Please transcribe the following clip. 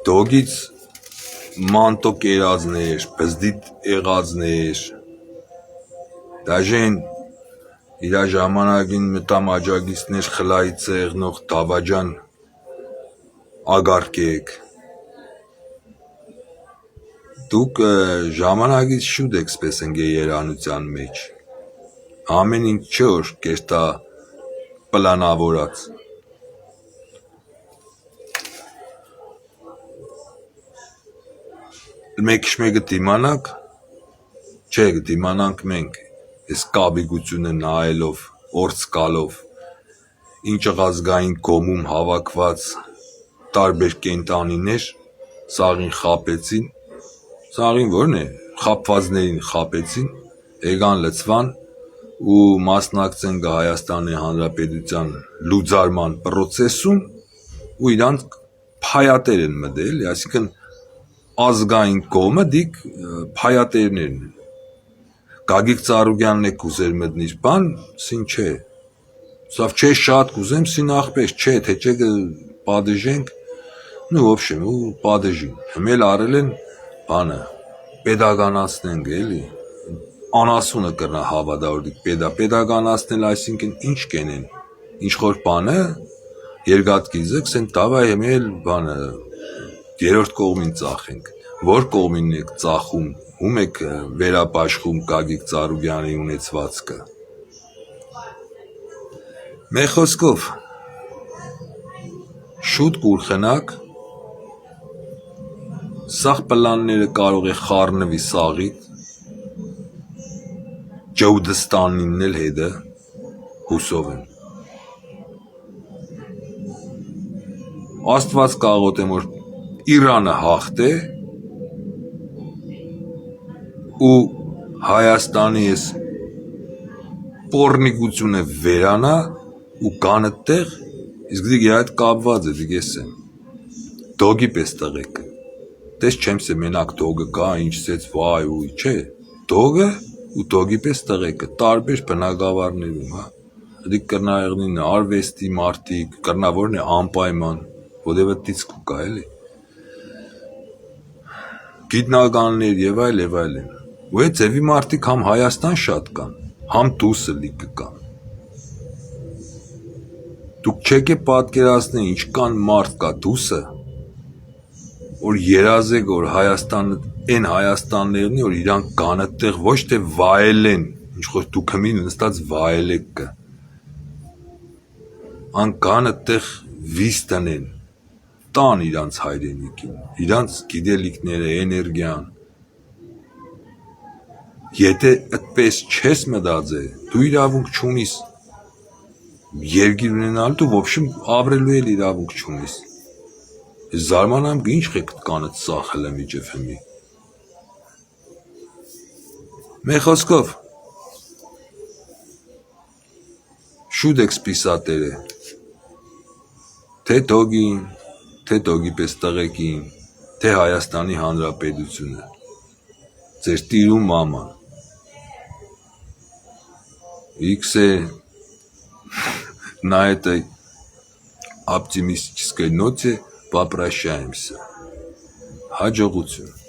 Դոգից մանտո կերածներ, բզդիտ եղածներ, դաժեն իրա ժամանակին մտամաջագիցներ խլայի ծեղնող դավաջան ագարկեք, դուք ժամանակից շուտ եք սպես ընգե երանության մեջ, ամեն ինչ չէ որ կերտա պլանավորած, մեկը դիմանակ, չէ դիմանանք մենք, ես կաբիգությունը նայելով, օրցկալով, ինչ ղազգային գոմում հավաքված տարբեր կենտանիներ, սաղին խապեցին, սաղին որն է, խապվածներին խապեցին, եկան լծվան ու մասնակցեն Հայաստանի Հանրապետության լուծարման պրոցեսում ու իրանք փայատեր են մտել, այսինքն ազգային կողմը դիք փայատերներն են, Գագիկ Ծառուկյանն է կուզեր մտնիր բան, սին չէ, սավ չէ շատ կուզեմ, սին աղպես չէ, թե չէ պատժենք, նու ոբշեմ ու պատժին, հմել արել են բանը, պետականացնենք էլի, անասունը կրնա հավադավորդիկ պետականացնել այսինքն ինչ կենեն, ինչ խոր բանը, երկատկիզը, կսեն տավայ հմել բանը, երորդ կողմին ծախենք, որ կողմին եք ծախում, ում եք վերապաշխում Գագիկ Ծառուկյանի ունեցվածքը, մեր խոսքով, շուտ կուրխնակ, սաղ պլանները կարող է խառնվի սաղիտ, Ջհուդստանինն էլ հետը, հուսով եմ, Աստված կաղոթեմ, որ Իրանը հաղթե ու Հայաստանի ես պորնիկությունը վերանա ու գանը տեղ, իսկ դիգ այդ կապված է, դիգ ես եմ, դոգի պես տղեք, տես չեմ սե մենակ դոգը կա, ինչ սեց վայ ու չէ, դոգը ու դոգի պես տղեկը, տարբեր բնակավարներում, դիգ կրնա եղնին արվեստի մարդիկ, կրնա որն է անպայման, ոտևը տիցք ու կա էլի, գիտնականներ և այլ են, ու է ձևի մարդիկ համ Հայաստան շատ կան, համ դուսը լիքը կան, դուք չեք է պատկերացնեն ինչ կան մարդ կա դուսը, որ երազեք, որ Հայաստանը, են Հայաստաններն որ իրանք գանը տեղ ոչ թե վայել են, ինչ խոր դուք հմին նստած վայել եք կը, ան գանը տեղ վիս տնեն, տան իրանց հայրենիքին, իրանց գիտելիքները, էներգիան, եթե ըդպես չես մտածե, դու իրավունք չունիս, երգիր ունենալ դու ոբշմ ավրելու էլ իրավունք չունիս, զարմանամ ինչ խեք կանըտ սախել եմ իջև հմի, մեր խոսքով, շուտ եք սպիսատերը, թե դոգին, թե դոգի պես տղեկին, թե Հայաստանի Հանրապետությունը, ձեր տիրու մաման, X на этой оптимистической ноте попрощаемся. Հաջողություն